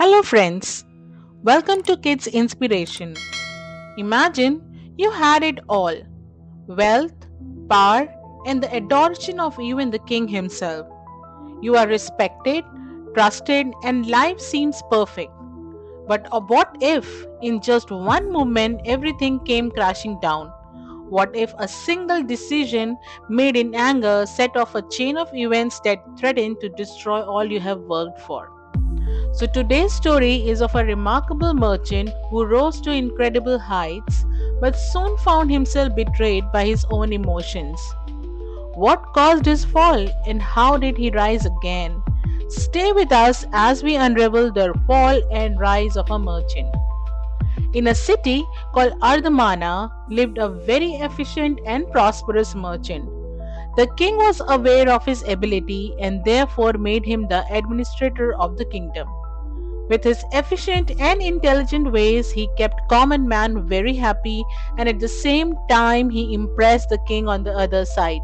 Hello, friends. Welcome to Kids Inspiration. Imagine you had it all: wealth, power, and the adoration of even the king himself. You are respected, trusted, and life seems perfect. But what if, in just one moment, everything came crashing down? What if a single decision made in anger set off a chain of events that threatened to destroy all you have worked for? So today's story is of a remarkable merchant who rose to incredible heights but soon found himself betrayed by his own emotions. What caused his fall and how did he rise again? Stay with us as we unravel the fall and rise of a merchant. In a city called Ardhamana lived a very efficient and prosperous merchant. The king was aware of his ability and therefore made him the administrator of the kingdom. With his efficient and intelligent ways, he kept common man very happy, and at the same time he impressed the king on the other side.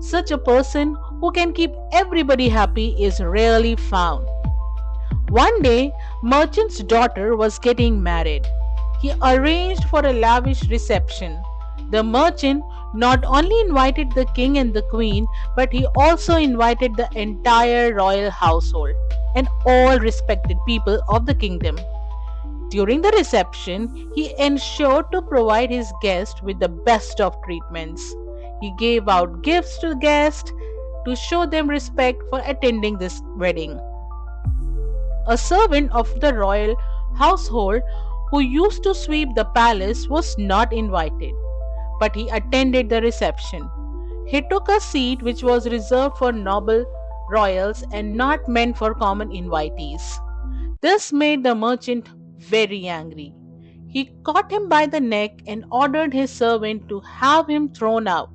Such a person who can keep everybody happy is rarely found. One day, merchant's daughter was getting married. He arranged for a lavish reception. The merchant not only invited the king and the queen, but he also invited the entire royal household and all respected people of the kingdom. During the reception, he ensured to provide his guests with the best of treatments. He gave out gifts to guests to show them respect for attending this wedding. A servant of the royal household who used to sweep the palace was not invited, but he attended the reception. He took a seat which was reserved for noble royals and not meant for common invitees. This made the merchant very angry. He caught him by the neck and ordered his servant to have him thrown out.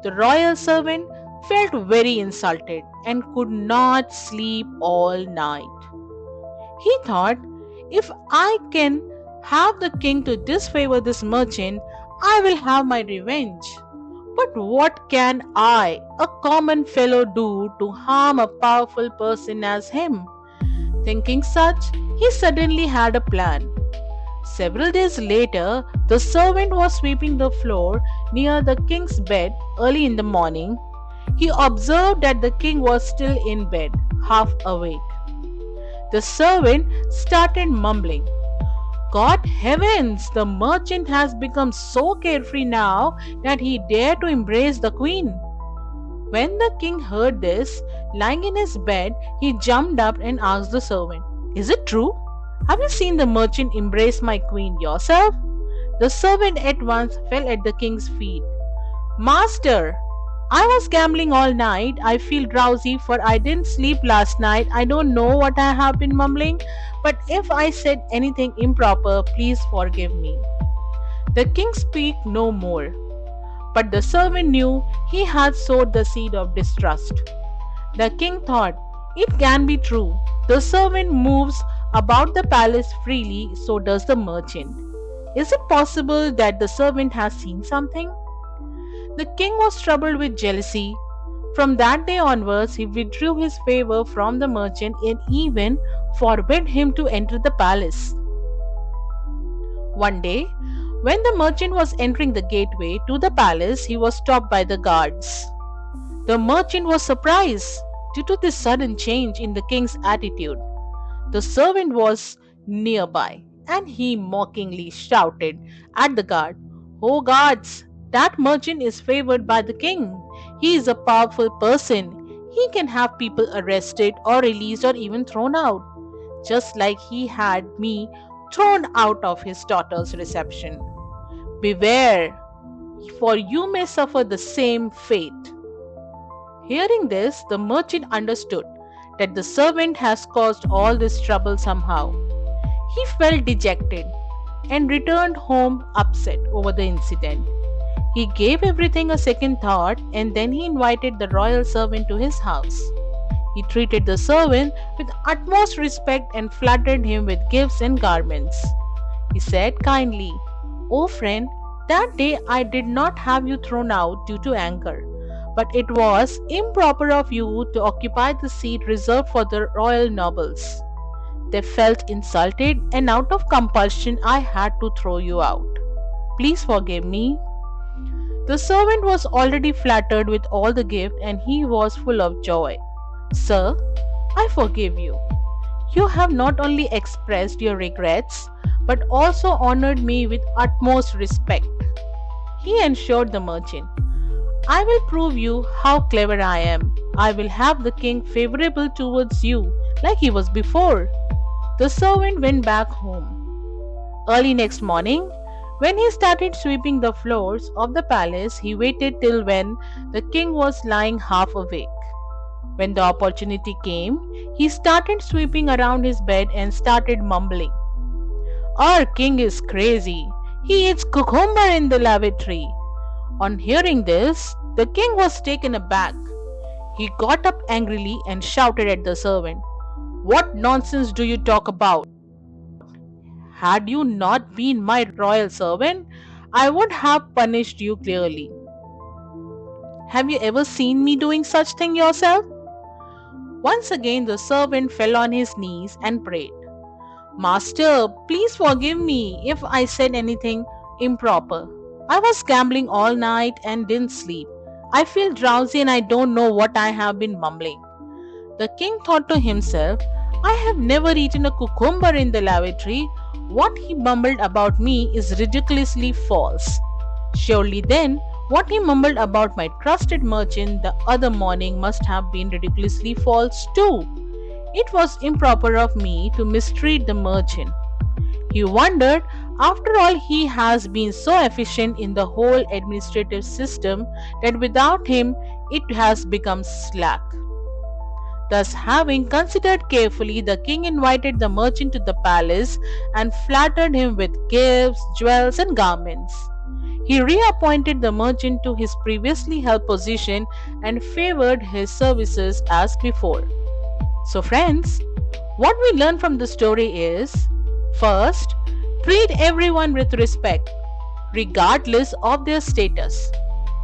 The royal servant felt very insulted and could not sleep all night. He thought, if I can have the king to disfavor this merchant, I will have my revenge. But what can I, a common fellow, do to harm a powerful person as him? Thinking such, he suddenly had a plan. Several days later, the servant was sweeping the floor near the king's bed early in the morning. He observed that the king was still in bed, half awake. The servant started mumbling, "God heavens, the merchant has become so carefree now that he dared to embrace the queen." When the king heard this, lying in his bed, he jumped up and asked the servant, "Is it true? Have you seen the merchant embrace my queen yourself?" The servant at once fell at the king's feet. "Master, I was gambling all night. I feel drowsy for I didn't sleep last night. I don't know what I have been mumbling, but if I said anything improper, please forgive me." The king spoke no more, but the servant knew he had sowed the seed of distrust. The king thought, it can be true. The servant moves about the palace freely, so does the merchant. Is it possible that the servant has seen something? The king was troubled with jealousy. From that day onwards, he withdrew his favor from the merchant and even forbade him to enter the palace. One day, when the merchant was entering the gateway to the palace, he was stopped by the guards. The merchant was surprised due to this sudden change in the king's attitude. The servant was nearby and he mockingly shouted at the guard, "Oh guards, that merchant is favored by the king. He is a powerful person. He can have people arrested or released or even thrown out, just like he had me thrown out of his daughter's reception. Beware, for you may suffer the same fate." Hearing this, the merchant understood that the servant has caused all this trouble somehow. He felt dejected and returned home upset over the incident. He gave everything a second thought and then he invited the royal servant to his house. He treated the servant with utmost respect and flattered him with gifts and garments. He said kindly, "O friend, that day I did not have you thrown out due to anger, but it was improper of you to occupy the seat reserved for the royal nobles. They felt insulted, and out of compulsion, I had to throw you out. Please forgive me. The servant was already flattered with all the gift, and he was full of joy. Sir, I forgive you. You have not only expressed your regrets, but also honored me with utmost respect. He assured the merchant, I will prove you how clever I am. I will have the king favorable towards you, like he was before. The servant went back home. Early next morning, when he started sweeping the floors of the palace, he waited till when the king was lying half awake. When the opportunity came, he started sweeping around his bed and started mumbling. Our king is crazy. He eats cucumber in the lavatory. On hearing this, the king was taken aback. He got up angrily and shouted at the servant, What nonsense do you talk about? Had you not been my royal servant, I would have punished you clearly. Have you ever seen me doing such thing yourself? Once again the servant fell on his knees and prayed, Master, please forgive me if I said anything improper. I was gambling all night and didn't sleep. I feel drowsy and I don't know what I have been mumbling. The king thought to himself, I have never eaten a cucumber in the lavatory. What he mumbled about me is ridiculously false. Surely then, what he mumbled about my trusted merchant the other morning must have been ridiculously false too. It was improper of me to mistreat the merchant. He wondered, after all, he has been so efficient in the whole administrative system that without him it has become slack. Thus, having considered carefully, the king invited the merchant to the palace and flattered him with gifts, jewels, and garments. He reappointed the merchant to his previously held position and favored his services as before. So, friends, what we learn from the story is first, treat everyone with respect, regardless of their status.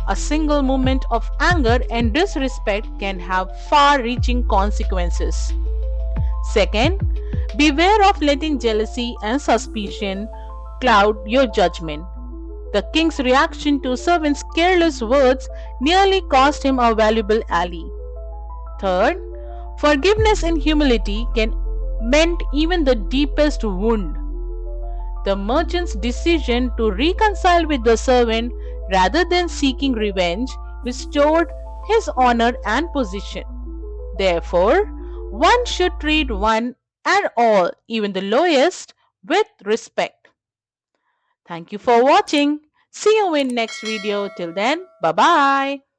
A single moment of anger and disrespect can have far reaching consequences. Second, beware of letting jealousy and suspicion cloud your judgment. The king's reaction to servants' careless words nearly cost him a valuable ally. Third, forgiveness and humility can mend even the deepest wound. The merchant's decision to reconcile with the servant rather than seeking revenge restored his honor and position. Therefore, one should treat one and all, even the lowest, with respect. Thank you for watching. See you in next video. Till then, bye bye.